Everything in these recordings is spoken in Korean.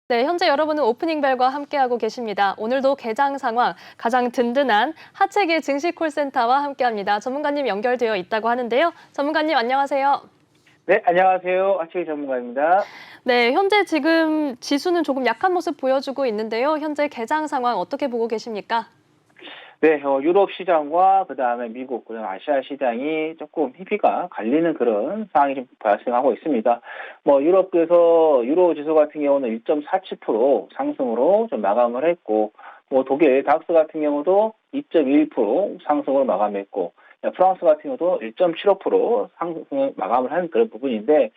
네, 현재 여러분은 오프닝 벨과 함께하고 계십니다. 오늘도 개장 상황, 가장 든든한 하체기 증시 콜센터와 함께합니다. 전문가님 연결되어 있다고 하는데요. 전문가님 안녕하세요. 네, 안녕하세요. 하치기 전문가입니다. 네, 현재 지금 지수는 조금 약한 모습 보여주고 있는데요. 현재 개장 상황 어떻게 보고 계십니까? 네, 유럽 시장과 그다음에 미국, 그다음 아시아 시장이 조금 희비가 갈리는 그런 상황이 좀 발생하고 있습니다. 유럽에서 유로 지수 같은 경우는 1.47% 상승으로 좀 마감을 했고, 독일 닥스 같은 경우도 2.21% 상승으로 마감했고, 프랑스 같은 경우도 1.75% 상승을 마감을 한 그런 부분인데,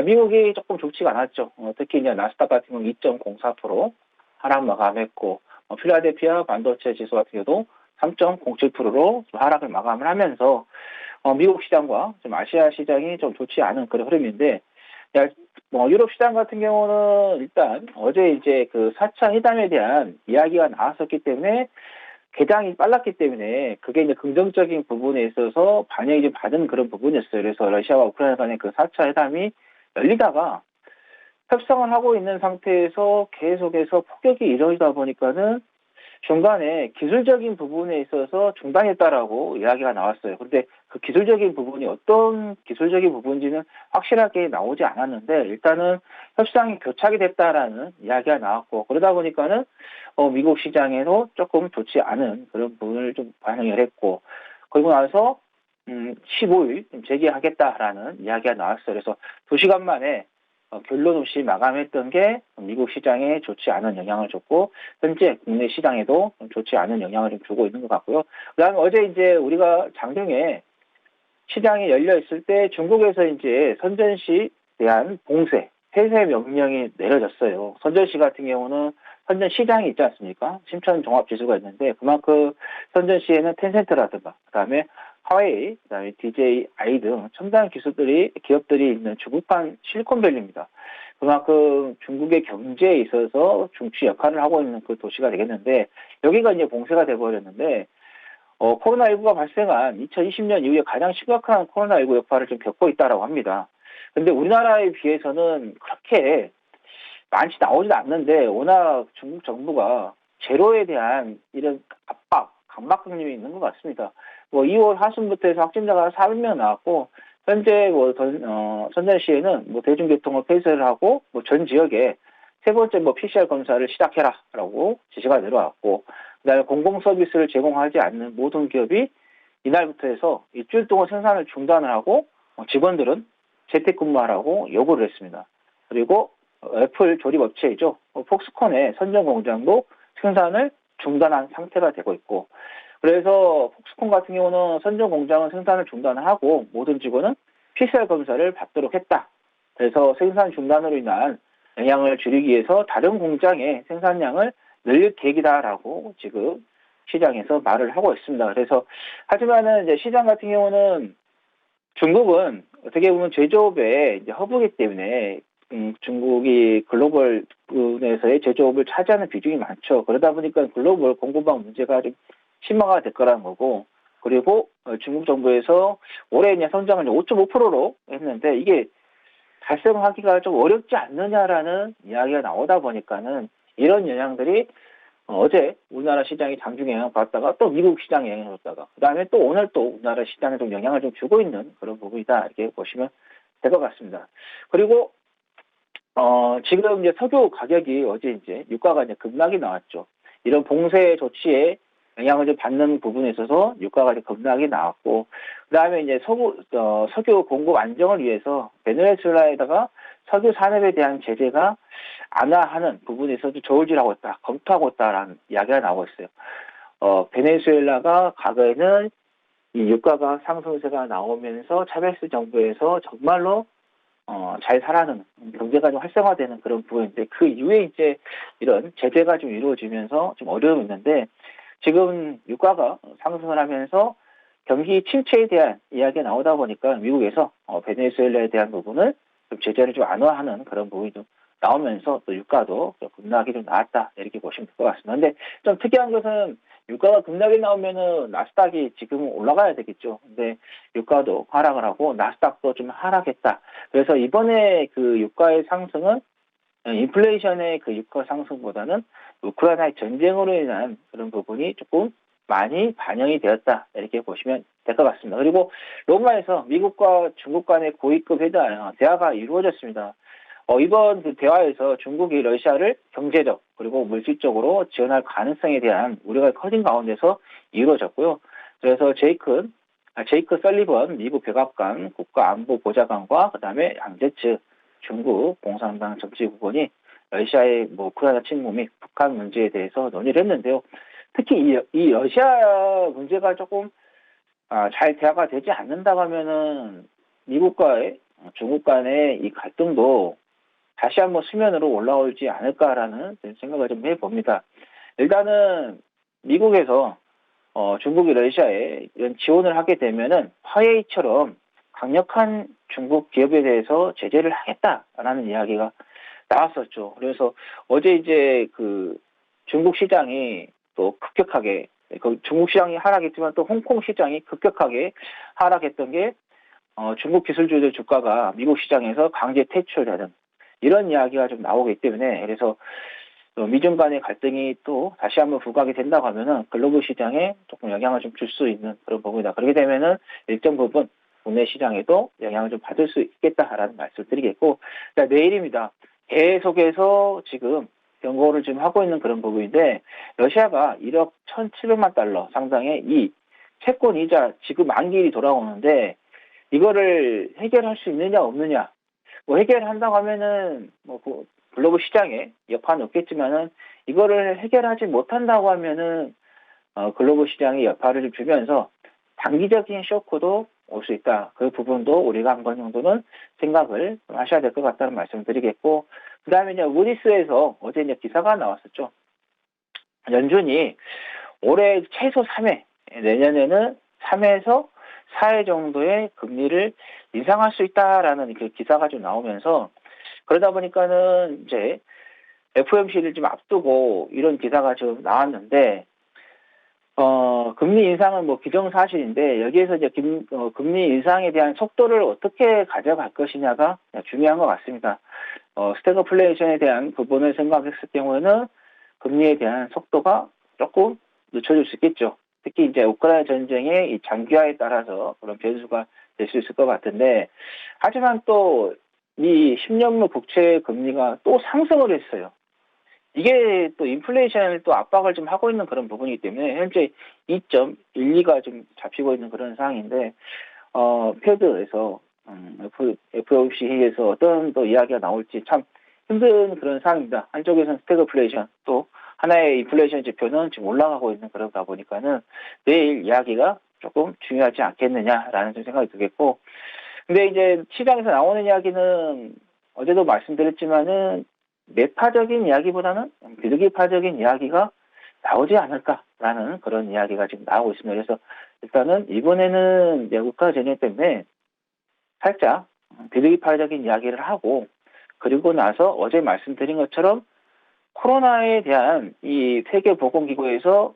미국이 조금 좋지가 않았죠. 특히 이제 나스닥 같은 경우 2.04% 하락 마감했고, 필라델피아 반도체 지수 같은 경우도 3.07%로 하락을 마감을 하면서 미국 시장과 좀 아시아 시장이 좀 좋지 않은 그런 흐름인데, 유럽 시장 같은 경우는 일단 어제 이제 그 4차 회담에 대한 이야기가 나왔었기 때문에 개장이 빨랐기 때문에 그게 이제 긍정적인 부분에 있어서 반영이 좀 받은 그런 부분이었어요. 그래서 러시아와 우크라이나 간의 그 4차 회담이 열리다가 협상을 하고 있는 상태에서 계속해서 폭격이 이루어지다 보니까는 중간에 기술적인 부분에 있어서 중단했다라고 이야기가 나왔어요. 그런데 그 기술적인 부분이 어떤 기술적인 부분인지는 확실하게 나오지 않았는데, 일단은 협상이 교착이 됐다라는 이야기가 나왔고, 그러다 보니까는 미국 시장에도 조금 좋지 않은 그런 부분을 좀 반영을 했고, 그리고 나서 15일 재개하겠다라는 이야기가 나왔어요. 그래서 2시간 만에 결론 없이 마감했던 게 미국 시장에 좋지 않은 영향을 줬고, 현재 국내 시장에도 좋지 않은 영향을 좀 주고 있는 것 같고요. 그다음에 어제 이제 우리가 장중에 시장이 열려 있을 때 중국에서 이제 선전시에 대한 봉쇄, 폐쇄 명령이 내려졌어요. 선전시 같은 경우는 선전 시장이 있지 않습니까? 심천 종합 지수가 있는데, 그만큼 선전시에는 텐센트라든가 그다음에 화웨이, 그다음에 DJI 등 첨단 기업들이 있는 중국판 실리콘밸리입니다. 그만큼 중국의 경제에 있어서 중추 역할을 하고 있는 그 도시가 되겠는데, 여기가 이제 봉쇄가 돼버렸는데, 코로나19가 발생한 2020년 이후에 가장 심각한 코로나19 여파를 좀 겪고 있다라고 합니다. 근데 우리나라에 비해서는 그렇게 많이 나오지도 않는데, 워낙 중국 정부가 제로에 대한 이런 압박, 강박관념이 있는 것 같습니다. 2월 하순부터 해서 확진자가 400명 나왔고, 현재 선전시에는 대중교통을 폐쇄를 하고, 전 지역에 세 번째 PCR 검사를 시작해라라고 지시가 내려왔고, 그다음에 공공 서비스를 제공하지 않는 모든 기업이 이날부터 해서 일주일 동안 생산을 중단을 하고, 직원들은 재택근무하라고 요구를 했습니다. 그리고 애플 조립 업체이죠. 폭스콘의 선전 공장도 생산을 중단한 상태가 되고 있고, 그래서 폭스콘 같은 경우는 선전 공장은 생산을 중단하고 모든 직원은 PCR 검사를 받도록 했다. 그래서 생산 중단으로 인한 영향을 줄이기 위해서 다른 공장의 생산량을 늘릴 계획이다라고 지금 시장에서 말을 하고 있습니다. 그래서 하지만은 이제 시장 같은 경우는 중국은 어떻게 보면 제조업의 이제 허브이기 때문에 중국이 글로벌 분에서의 제조업을 차지하는 비중이 많죠. 그러다 보니까 글로벌 공급망 문제가 좀 심화가 될 거라는 거고, 그리고 중국 정부에서 올해 이제 성장을 5.5%로 했는데, 이게 달성하기가 좀 어렵지 않느냐라는 이야기가 나오다 보니까는 이런 영향들이 어제 우리나라 시장이 장중에 영향을 받다가 또 미국 시장에 영향을 줬다가 그다음에 또 오늘 또 우리나라 시장에 좀 영향을 좀 주고 있는 그런 부분이다, 이렇게 보시면 될 것 같습니다. 그리고 지금 이제 석유 가격이 어제 이제 유가가 이제 급락이 나왔죠. 이런 봉쇄 조치에 영향을 좀 받는 부분에 있어서 유가가 이제 급락이 나왔고, 그다음에 이제 석유 공급 안정을 위해서 베네수엘라에다가 석유 산업에 대한 제재가 완화하는 부분에서도 저울질하고 있다, 검토하고 있다라는 이야기가 나오고 있어요. 베네수엘라가 과거에는 이 유가가 상승세가 나오면서 차베스 정부에서 정말로 잘 살아는 경제가 좀 활성화되는 그런 부분인데, 그 이후에 이제 이런 제재가 좀 이루어지면서 좀 어려움이 있는데, 지금 유가가 상승을 하면서 경기 침체에 대한 이야기가 나오다 보니까 미국에서 베네수엘라에 대한 부분을 좀 제재를 좀 완화하는 그런 부분이 좀 나오면서 또 유가도 급락이 좀 나왔다, 이렇게 보시면 될 것 같습니다. 근데 좀 특이한 것은 유가가 급락이 나오면은 나스닥이 지금 올라가야 되겠죠. 근데 유가도 하락을 하고 나스닥도 좀 하락했다. 그래서 이번에 그 유가의 상승은 인플레이션의 그 유가 상승보다는 우크라이나의 전쟁으로 인한 그런 부분이 조금 많이 반영이 되었다. 이렇게 보시면 될 것 같습니다. 그리고 로마에서 미국과 중국 간의 고위급 대화가 이루어졌습니다. 이번 그 대화에서 중국이 러시아를 경제적 그리고 물질적으로 지원할 가능성에 대한 우려가 커진 가운데서 이루어졌고요. 그래서 제이크 설리번 미국 백악관 국가안보보좌관과 그다음에 양제츠 중국 공산당 정치국원이 러시아의 우크라이나 침공 및 북한 문제에 대해서 논의를 했는데요. 특히 이 러시아 문제가 조금 잘 대화가 되지 않는다고 하면은 미국과의 중국 간의 이 갈등도 다시 한번 수면으로 올라오지 않을까라는 생각을 좀 해봅니다. 일단은 미국에서 중국이 러시아에 이런 지원을 하게 되면은 화웨이처럼 강력한 중국 기업에 대해서 제재를 하겠다라는 이야기가 나왔었죠. 그래서 어제 이제 그 중국 시장이 또 급격하게 중국 시장이 하락했지만 또 홍콩 시장이 급격하게 하락했던 게 중국 기술주들 주가가 미국 시장에서 강제 퇴출되는 이런 이야기가 좀 나오기 때문에 그래서 미중 간의 갈등이 또 다시 한번 부각이 된다고 하면은 글로벌 시장에 조금 영향을 좀 줄 수 있는 그런 부분이다. 그렇게 되면은 일정 부분 국내 시장에도 영향을 좀 받을 수 있겠다라는 말씀을 드리겠고, 내일입니다. 계속해서 지금 경고를 지금 하고 있는 그런 부분인데 러시아가 1억 1,700만 달러 상당의 이 채권 이자 지금 만기일이 돌아오는데 이거를 해결할 수 있느냐 없느냐 해결한다고 하면은 글로벌 시장에 여파는 없겠지만은 이거를 해결하지 못한다고 하면은 글로벌 시장에 여파를 좀 주면서 단기적인 쇼크도 올 수 있다. 그 부분도 우리가 한 번 정도는 생각을 하셔야 될 것 같다는 말씀을 드리겠고, 그 다음에 이제 무디스에서 어제 이제 기사가 나왔었죠. 연준이 올해 최소 3회, 내년에는 3회에서 4회 정도의 금리를 인상할 수 있다라는 그 기사가 좀 나오면서 그러다 보니까는 이제 FOMC를 좀 앞두고 이런 기사가 좀 나왔는데 금리 인상은 기정사실인데 여기에서 이제 금리 인상에 대한 속도를 어떻게 가져갈 것이냐가 중요한 것 같습니다. 스태그플레이션에 대한 부분을 생각했을 경우에는 금리에 대한 속도가 조금 늦춰질 수 있겠죠. 특히 이제 우크라이나 전쟁의 이 장기화에 따라서 그런 변수가 될 수 있을 것 같은데, 하지만 또 이 10년물 국채 금리가 또 상승을 했어요. 이게 또 인플레이션을 또 압박을 좀 하고 있는 그런 부분이기 때문에 현재 2.12가 좀 잡히고 있는 그런 상황인데 페드에서 FOMC 회의에서 어떤 또 이야기가 나올지 참 힘든 그런 상황입니다. 한쪽에서는 스태그플레이션 또 하나의 인플레이션 지표는 지금 올라가고 있는 그러다 보니까는 내일 이야기가 조금 중요하지 않겠느냐라는 좀 생각이 들겠고, 근데 이제 시장에서 나오는 이야기는 어제도 말씀드렸지만은 매파적인 이야기보다는 비둘기파적인 이야기가 나오지 않을까라는 그런 이야기가 지금 나오고 있습니다. 그래서 일단은 이번에는 우크라이나 전쟁 때문에 살짝 비둘기파적인 이야기를 하고, 그리고 나서 어제 말씀드린 것처럼 코로나에 대한 이 세계보건기구에서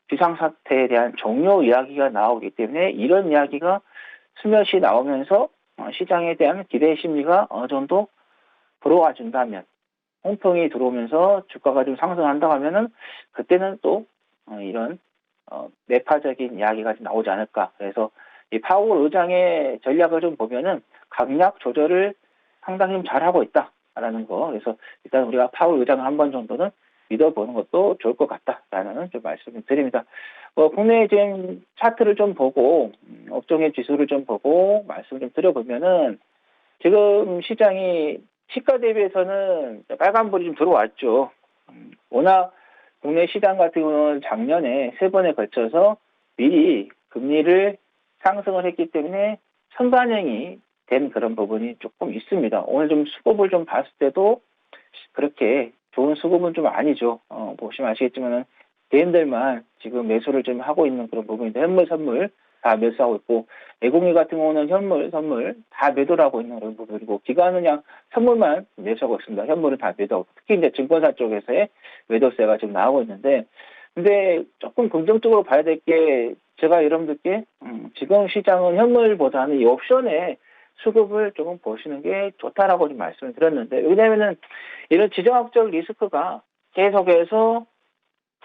비상사태에 대한 종료 이야기가 나오기 때문에 이런 이야기가 스며시 나오면서 시장에 대한 기대 심리가 어느 정도 들어와 준다면, 홍풍이 들어오면서 주가가 좀 상승한다고 하면은 그때는 또 이런 매파적인 이야기가 좀 나오지 않을까. 그래서 이 파월 의장의 전략을 좀 보면은 강약 조절을 상당히 좀 잘하고 있다라는 거. 그래서 일단 우리가 파월 의장을 한 번 정도는 믿어보는 것도 좋을 것 같다라는 좀 말씀을 드립니다. 국내 지금 차트를 좀 보고 업종의 지수를 좀 보고 말씀 좀 드려보면은 지금 시장이 시가 대비해서는 빨간불이 좀 들어왔죠. 워낙 국내 시장 같은 경우는 작년에 3번에 걸쳐서 미리 금리를 상승을 했기 때문에 선반영이 된 그런 부분이 조금 있습니다. 오늘 좀 수급을 좀 봤을 때도 그렇게 좋은 수급은 좀 아니죠. 보시면 아시겠지만은 개인들만 지금 매수를 좀 하고 있는 그런 부분인데, 현물, 선물 다 매수하고 있고, 외국인 같은 경우는 현물, 선물 다 매도를 하고 있는 그런 부분이고, 기관은 그냥 선물만 매수하고 있습니다. 현물은 다 매도하고, 특히 이제 증권사 쪽에서의 매도세가 지금 나오고 있는데, 근데 조금 긍정적으로 봐야 될 게, 제가 여러분들께 지금 시장은 현물보다는 이 옵션에 수급을 조금 보시는 게 좋다라고 좀 말씀을 드렸는데, 왜냐면은 이런 지정학적 리스크가 계속해서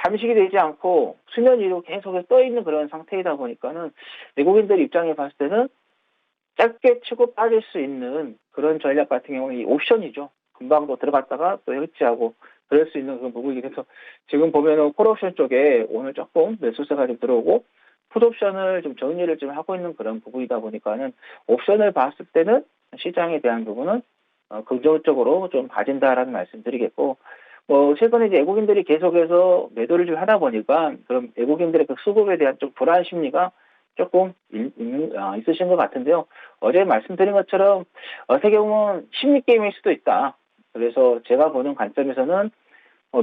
잠식이 되지 않고 수면 위로 계속해서 떠 있는 그런 상태이다 보니까는 외국인들 입장에 봤을 때는 짧게 치고 빠질 수 있는 그런 전략 같은 경우는 이 옵션이죠. 금방 또 들어갔다가 또 해지하고 그럴 수 있는 그런 부분이 돼서 지금 보면은 콜옵션 쪽에 오늘 조금 매수세가 좀 들어오고 풋옵션을 좀 정리를 좀 하고 있는 그런 부분이다 보니까는 옵션을 봤을 때는 시장에 대한 부분은 긍정적으로 좀 봐진다라는 말씀드리겠고, 최근에 이제 외국인들이 계속해서 매도를 좀 하다 보니까 그럼 외국인들의 그 수급에 대한 좀 불안 심리가 조금 있으신 것 같은데요. 어제 말씀드린 것처럼 어떻게 보면 심리 게임일 수도 있다. 그래서 제가 보는 관점에서는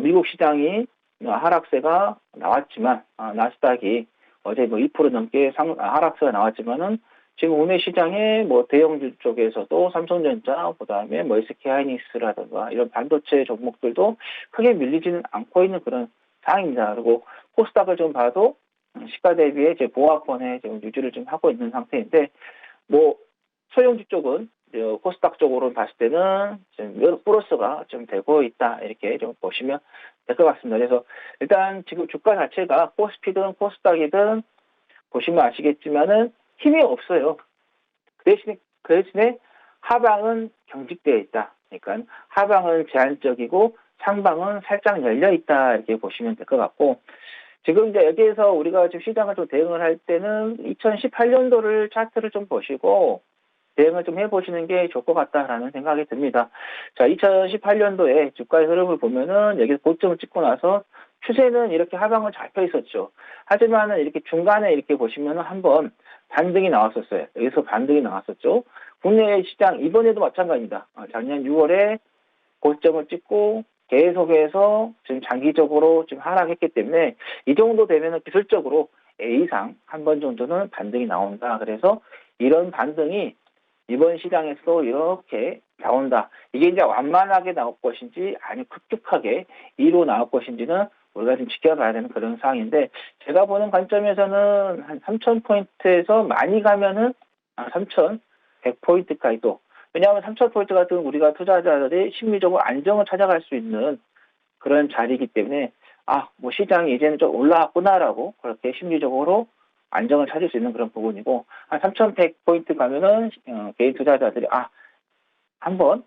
미국 시장이 하락세가 나왔지만 나스닥이 어제 2% 넘게 하락세가 나왔지만은 지금 국내 시장에 대형주 쪽에서도 삼성전자, 그다음에 SK 하이닉스라든가 이런 반도체 종목들도 크게 밀리지는 않고 있는 그런 상황입니다. 그리고 코스닥을 좀 봐도 시가 대비에 제 보합권에 지금 유지를 좀 하고 있는 상태인데, 소형주 쪽은 코스닥 쪽으로 봤을 때는 지금 플러스가 좀 되고 있다, 이렇게 좀 보시면 될 것 같습니다. 그래서 일단 지금 주가 자체가 코스피든 코스닥이든 보시면 아시겠지만은 힘이 없어요. 그 대신에 하방은 경직되어 있다. 그러니까 하방은 제한적이고 상방은 살짝 열려 있다, 이렇게 보시면 될 것 같고, 지금 이제 여기에서 우리가 지금 시장을 좀 대응을 할 때는 2018년도를 차트를 좀 보시고 대응을 좀 해보시는 게 좋을 것 같다라는 생각이 듭니다. 자, 2018년도에 주가의 흐름을 보면은 여기서 고점을 찍고 나서 추세는 이렇게 하방을 잡혀 있었죠. 하지만은 이렇게 중간에 이렇게 보시면은 한번 반등이 나왔었어요. 여기서 반등이 나왔었죠. 국내 시장 이번에도 마찬가지입니다. 작년 6월에 고점을 찍고 계속해서 지금 장기적으로 지금 하락했기 때문에 이 정도 되면은 기술적으로 A상 한 번 정도는 반등이 나온다. 그래서 이런 반등이 이번 시장에서 이렇게 나온다. 이게 이제 완만하게 나올 것인지 아니면 급격하게 2로 나올 것인지는 우리가 좀 지켜봐야 되는 그런 상황인데, 제가 보는 관점에서는 한 3,000포인트에서 많이 가면은 3,100포인트까지도, 왜냐하면 3,000포인트 같은 우리가 투자자들이 심리적으로 안정을 찾아갈 수 있는 그런 자리이기 때문에 시장이 이제는 좀 올라왔구나라고 그렇게 심리적으로 안정을 찾을 수 있는 그런 부분이고, 한 3,100포인트 가면은 개인 투자자들이 한번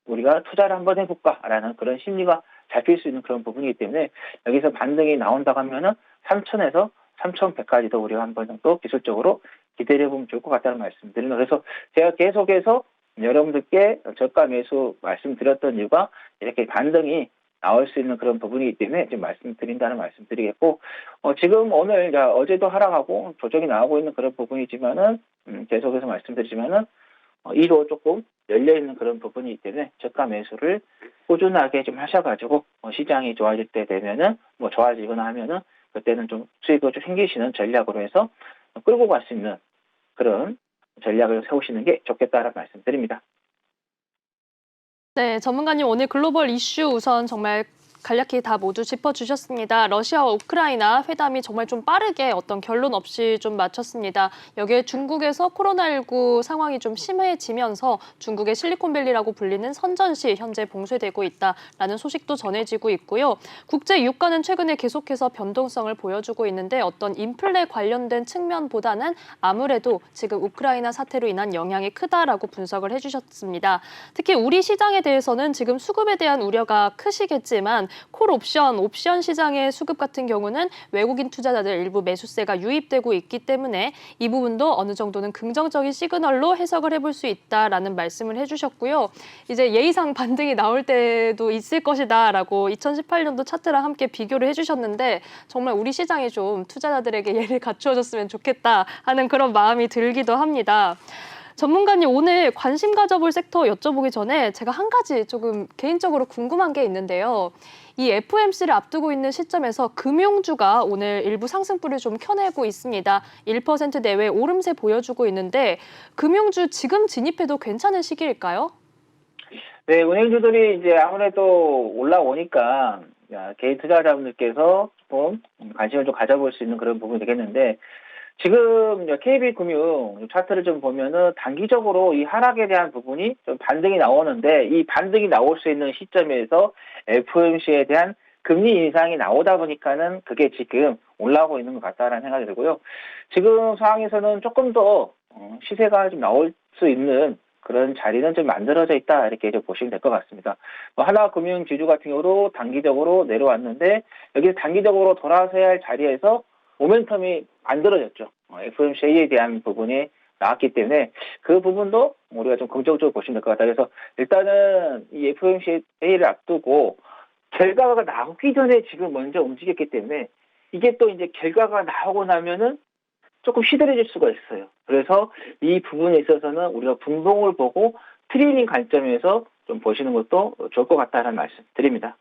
우리가 투자를 한번 해볼까라는 그런 심리가 잡힐 수 있는 그런 부분이기 때문에 여기서 반등이 나온다고 하면은 3,000에서 3,100까지도 우리가 한번 정도 기술적으로 기대를 해보면 좋을 것 같다는 말씀드립니다. 그래서 제가 계속해서 여러분들께 저가 매수 말씀드렸던 이유가 이렇게 반등이 나올 수 있는 그런 부분이기 때문에 지금 말씀드린다는 말씀드리겠고, 지금 오늘 어제도 하락하고 조정이 나오고 있는 그런 부분이지만은 계속해서 말씀드리지만은 2로 조금 열려 있는 그런 부분이기 때문에 저가 매수를 꾸준하게 좀 하셔가지고 시장이 좋아질 때 되면은 좋아지거나 하면은 그때는 좀 수익을 좀 생기시는 전략으로 해서 끌고 갈 수 있는 그런 전략을 세우시는 게 좋겠다라는 말씀드립니다. 네, 전문가님 오늘 글로벌 이슈 우선 정말 간략히 다 모두 짚어주셨습니다. 러시아와 우크라이나 회담이 정말 좀 빠르게 어떤 결론 없이 좀 마쳤습니다. 여기에 중국에서 코로나19 상황이 좀 심해지면서 중국의 실리콘밸리라고 불리는 선전시 현재 봉쇄되고 있다라는 소식도 전해지고 있고요. 국제 유가는 최근에 계속해서 변동성을 보여주고 있는데 어떤 인플레 관련된 측면보다는 아무래도 지금 우크라이나 사태로 인한 영향이 크다라고 분석을 해주셨습니다. 특히 우리 시장에 대해서는 지금 수급에 대한 우려가 크시겠지만 옵션 시장의 수급 같은 경우는 외국인 투자자들 일부 매수세가 유입되고 있기 때문에 이 부분도 어느 정도는 긍정적인 시그널로 해석을 해볼 수 있다라는 말씀을 해주셨고요. 이제 예의상 반등이 나올 때도 있을 것이다라고 2018년도 차트랑 함께 비교를 해주셨는데 정말 우리 시장이 좀 투자자들에게 예를 갖추어줬으면 좋겠다 하는 그런 마음이 들기도 합니다. 전문가님 오늘 관심 가져볼 섹터 여쭤보기 전에 제가 한 가지 조금 개인적으로 궁금한 게 있는데요. 이 FOMC를 앞두고 있는 시점에서 금융주가 오늘 일부 상승폭을 좀 켜내고 있습니다. 1% 내외 오름세 보여주고 있는데 금융주 지금 진입해도 괜찮은 시기일까요? 네, 은행주들이 이제 아무래도 올라오니까 개인 투자자분들께서 좀 관심을 좀 가져볼 수 있는 그런 부분이 되겠는데, 지금 KB금융 차트를 좀 보면은 단기적으로 이 하락에 대한 부분이 좀 반등이 나오는데 이 반등이 나올 수 있는 시점에서 FOMC에 대한 금리 인상이 나오다 보니까는 그게 지금 올라오고 있는 것 같다라는 생각이 들고요. 지금 상황에서는 조금 더 시세가 좀 나올 수 있는 그런 자리는 좀 만들어져 있다 이렇게 좀 보시면 될 것 같습니다. 하나금융 지주 같은 경우도 단기적으로 내려왔는데 여기서 단기적으로 돌아서야 할 자리에서 모멘텀이 만들어졌죠. FOMC에 대한 부분이 나왔기 때문에 그 부분도 우리가 좀 긍정적으로 보시면 될 것 같다. 그래서 일단은 이 FOMC를 앞두고 결과가 나오기 전에 지금 먼저 움직였기 때문에 이게 또 이제 결과가 나오고 나면은 조금 시들해질 수가 있어요. 그래서 이 부분에 있어서는 우리가 분봉을 보고 트레이닝 관점에서 좀 보시는 것도 좋을 것 같다는 말씀 드립니다.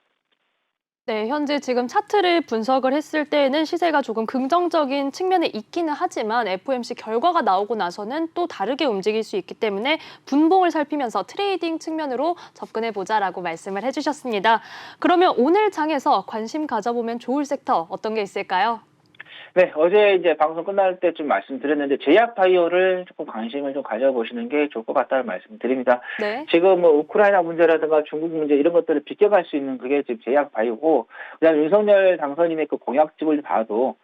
네, 현재 지금 차트를 분석을 했을 때에는 시세가 조금 긍정적인 측면에 있기는 하지만 FOMC 결과가 나오고 나서는 또 다르게 움직일 수 있기 때문에 분봉을 살피면서 트레이딩 측면으로 접근해 보자라고 말씀을 해주셨습니다. 그러면 오늘 장에서 관심 가져보면 좋을 섹터 어떤 게 있을까요? 네, 어제 이제 방송 끝날 때쯤 말씀드렸는데 제약 바이오를 조금 관심을 좀 가져보시는 게 좋을 것 같다는 말씀 드립니다. 네. 지금 뭐 우크라이나 문제라든가 중국 문제 이런 것들을 비껴갈 수 있는 그게 지금 제약 바이오고, 그다음에 윤석열 당선인의 그 공약집을 봐도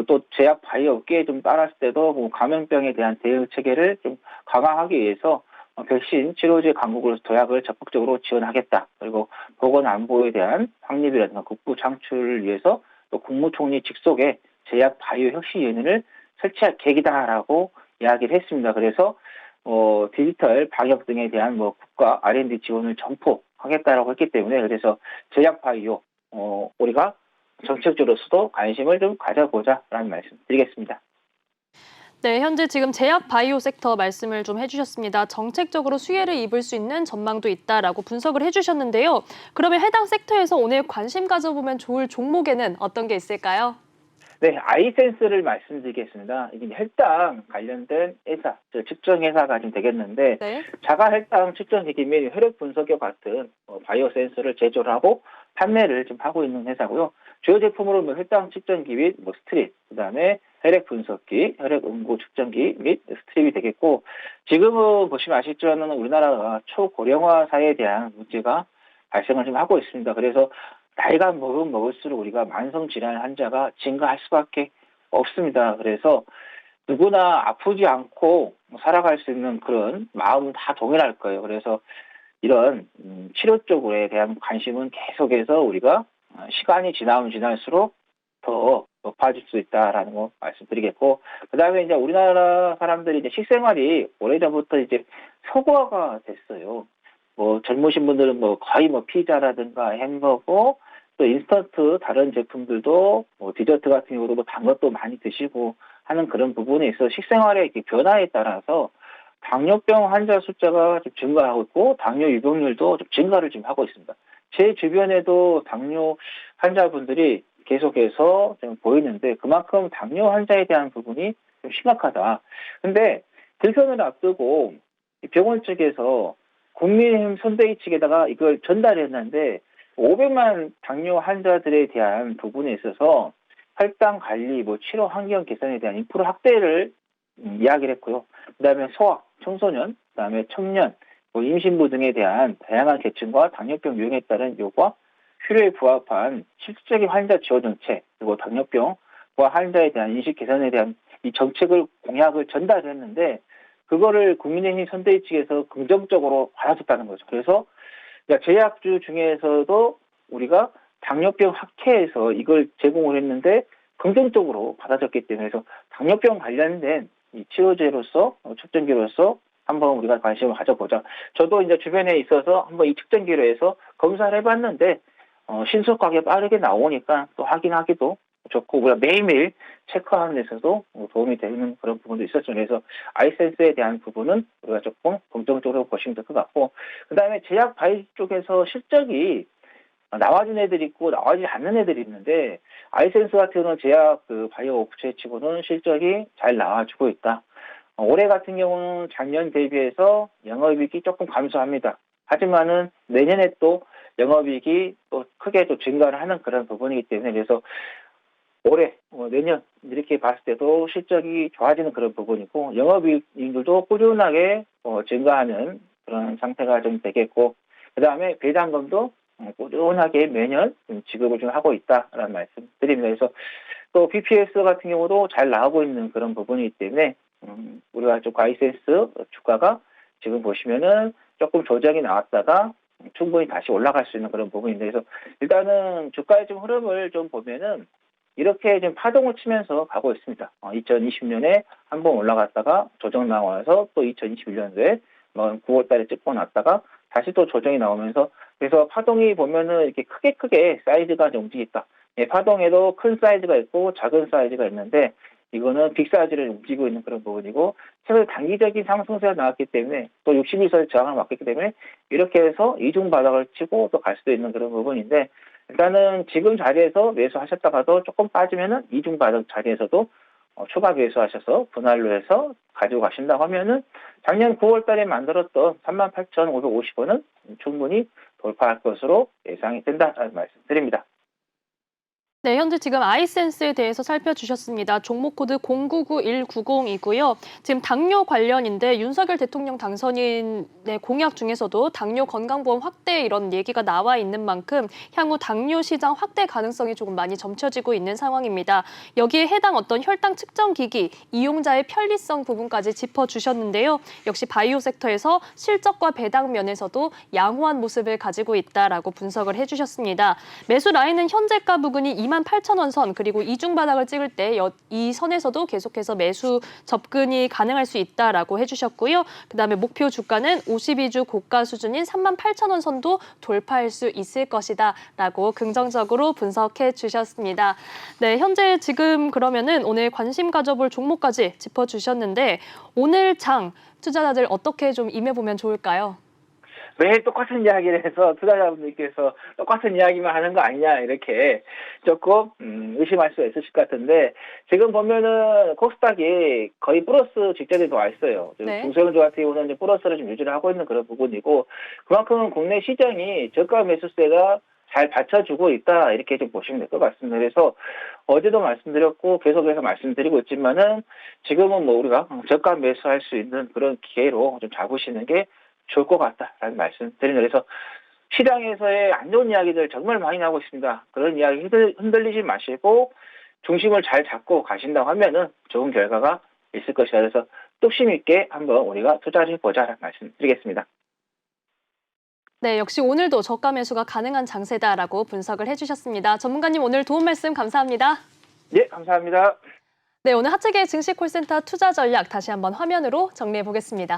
또 제약 바이오 업계에 좀 따랐을 때도 뭐 감염병에 대한 대응 체계를 좀 강화하기 위해서 백신 치료제 강국으로서 도약을 적극적으로 지원하겠다. 그리고 보건 안보에 대한 확립이라든가 국부 창출을 위해서 또 국무총리 직속에 제약 바이오 혁신위원회를 설치할 계획이다라고 이야기를 했습니다. 그래서 디지털 방역 등에 대한 뭐 국가 R&D 지원을 전폭하겠다라고 했기 때문에 그래서 제약 바이오 우리가 정책적으로서도 관심을 좀 가져보자라는 말씀 드리겠습니다. 네, 현재 지금 제약 바이오 섹터 말씀을 좀 해주셨습니다. 정책적으로 수혜를 입을 수 있는 전망도 있다라고 분석을 해주셨는데요. 그러면 해당 섹터에서 오늘 관심 가져보면 좋을 종목에는 어떤 게 있을까요? 네, 아이센스를 말씀드리겠습니다. 이게 혈당 관련된 회사, 측정 회사가 좀 되겠는데 네. 자가 혈당 측정 기기 및 혈액 분석과 같은 바이오 센서를 제조를 하고 판매를 좀 하고 있는 회사고요. 주요 제품으로 뭐 혈당 측정기 및 뭐 스트립, 그다음에 혈액 분석기, 혈액 응고 측정기 및 스트립이 되겠고, 지금은 보시면 아시겠지만 우리나라가 초고령화 사회에 대한 문제가 발생을 좀 하고 있습니다. 그래서 나이가 먹을수록 우리가 만성 질환 환자가 증가할 수밖에 없습니다. 그래서 누구나 아프지 않고 살아갈 수 있는 그런 마음은 다 동일할 거예요. 그래서 이런 치료 쪽에 대한 관심은 계속해서 우리가 시간이 지나면 지날수록 더 높아질 수 있다라는 거 말씀드리겠고, 그다음에 이제 우리나라 사람들이 이제 식생활이 오래전부터 이제 서구화가 됐어요. 뭐 젊으신 분들은 뭐 거의 뭐 피자라든가 햄버거, 또 인스턴트 다른 제품들도 뭐 디저트 같은 경우도 뭐 단 것도 많이 드시고 하는 그런 부분에 있어 식생활의 변화에 따라서 당뇨병 환자 숫자가 좀 증가하고 있고 당뇨 유병률도 좀 증가를 좀 하고 있습니다. 제 주변에도 당뇨 환자분들이 계속해서 좀 보이는데 그만큼 당뇨 환자에 대한 부분이 좀 심각하다. 근데 대선을 앞두고 병원 측에서 국민의힘 선대위 측에다가 이걸 전달했는데 500만 당뇨 환자들에 대한 부분에 있어서 혈당 관리, 뭐 치료 환경 개선에 대한 인프라 확대를 이야기를 했고요. 그다음에 소아, 청소년, 그다음에 청년, 뭐 임신부 등에 대한 다양한 계층과 당뇨병 유행에 따른 요구와 필요에 부합한 실질적인 환자 지원 정책, 그리고 당뇨병과 환자에 대한 인식 개선에 대한 이 정책을 공약을 전달했는데 그거를 국민의힘 선대위 측에서 긍정적으로 받아줬다는 거죠. 그래서 제약주 중에서도 우리가 당뇨병 학회에서 이걸 제공을 했는데 긍정적으로 받아줬기 때문에 그래서 당뇨병 관련된 이 치료제로서 측정기로서 한번 우리가 관심을 가져보자. 저도 이제 주변에 있어서 한번 이 측정기로 해서 검사를 해봤는데 신속하게 빠르게 나오니까 또 확인하기도 좋고 우리가 매일매일 체크하는 데서도 도움이 되는 그런 부분도 있었죠. 그래서 아이센스에 대한 부분은 우리가 조금 긍정적으로 보시면 될 것 같고, 그다음에 제약 바이 쪽에서 실적이 나와준 애들이 있고 나와지 않는 애들이 있는데 아이센스 같은 경우는 제약 그 바이오 업체 치고는 실적이 잘 나와주고 있다. 올해 같은 경우는 작년 대비해서 영업이익이 조금 감소합니다. 하지만은 내년에 또 영업이익이 또 크게 또 증가를 하는 그런 부분이기 때문에 그래서 올해, 내년 이렇게 봤을 때도 실적이 좋아지는 그런 부분이고 영업이익률도 꾸준하게 증가하는 그런 상태가 좀 되겠고 그다음에 배당금도 꾸준하게 매년 좀 지급을 좀 하고 있다라는 말씀 드립니다. 그래서 또 BPS 같은 경우도 잘 나오고 있는 그런 부분이기 때문에 우리가 좀 과이센스 주가가 지금 보시면은 조금 조정이 나왔다가 충분히 다시 올라갈 수 있는 그런 부분인데 그래서 일단은 주가의 좀 흐름을 좀 보면은 이렇게 좀 파동을 치면서 가고 있습니다. 2020년에 한 번 올라갔다가 조정 나와서 또 2021년도에 9월 달에 찍고 났다가 다시 또 조정이 나오면서 그래서 파동이 보면은 이렇게 크게 사이즈가 좀 움직였다. 예, 파동에도 큰 사이즈가 있고 작은 사이즈가 있는데 이거는 빅 사이즈를 움직이고 있는 그런 부분이고 최근 단기적인 상승세가 나왔기 때문에 또 60일선의 저항을 맞기 때문에 이렇게 해서 이중 바닥을 치고 또 갈 수도 있는 그런 부분인데 일단은 지금 자리에서 매수하셨다가도 조금 빠지면은 이중 바닥 자리에서도 추가 매수하셔서 분할로 해서 가지고 가신다고 하면은 작년 9월 달에 만들었던 38,550원은 충분히 돌파할 것으로 예상이 된다는 말씀 드립니다. 네, 현재 지금 아이센스에 대해서 살펴주셨습니다. 종목 코드 099190이고요. 지금 당뇨 관련인데 윤석열 대통령 당선인의 공약 중에서도 당뇨 건강보험 확대 이런 얘기가 나와 있는 만큼 향후 당뇨 시장 확대 가능성이 조금 많이 점쳐지고 있는 상황입니다. 여기에 해당 어떤 혈당 측정 기기, 이용자의 편리성 부분까지 짚어주셨는데요. 역시 바이오 섹터에서 실적과 배당 면에서도 양호한 모습을 가지고 있다라고 분석을 해주셨습니다. 매수 라인은 현재가 부근이 28,000원 선 그리고 이중 바닥을 찍을 때 이 선에서도 계속해서 매수 접근이 가능할 수 있다라고 해주셨고요. 그다음에 목표 주가는 52주 고가 수준인 38,000원 선도 돌파할 수 있을 것이다라고 긍정적으로 분석해 주셨습니다. 네, 현재 지금 그러면은 오늘 관심 가져볼 종목까지 짚어주셨는데 오늘 장 투자자들 어떻게 좀 임해보면 좋을까요? 매일 똑같은 이야기를 해서 투자자분들께서 똑같은 이야기만 하는 거 아니냐 이렇게 조금 의심할 수가 있으실 것 같은데 지금 보면은 코스닥이 거의 플러스 직전에 와 있어요. 네. 중소형주 같은 경우는 이제 플러스를 좀 유지를 하고 있는 그런 부분이고 그만큼 국내 시장이 저가 매수세가 잘 받쳐주고 있다 이렇게 좀 보시면 될 것 같습니다. 그래서 어제도 말씀드렸고 계속해서 말씀드리고 있지만은 지금은 뭐 우리가 저가 매수할 수 있는 그런 기회로 좀 잡으시는 게 좋을 것 같다라는 말씀 드립니다. 그래서 시장에서의 안 좋은 이야기들 정말 많이 나오고 있습니다. 그런 이야기 흔들리지 마시고 중심을 잘 잡고 가신다고 하면은 좋은 결과가 있을 것이다. 그래서 뚝심 있게 한번 우리가 투자를 해보자라는 말씀 드리겠습니다. 네, 역시 오늘도 저가 매수가 가능한 장세다라고 분석을 해주셨습니다. 전문가님 오늘 도움 말씀 감사합니다. 예, 감사합니다. 네, 오늘 하츠계 증시 콜센터 투자 전략 다시 한번 화면으로 정리해 보겠습니다.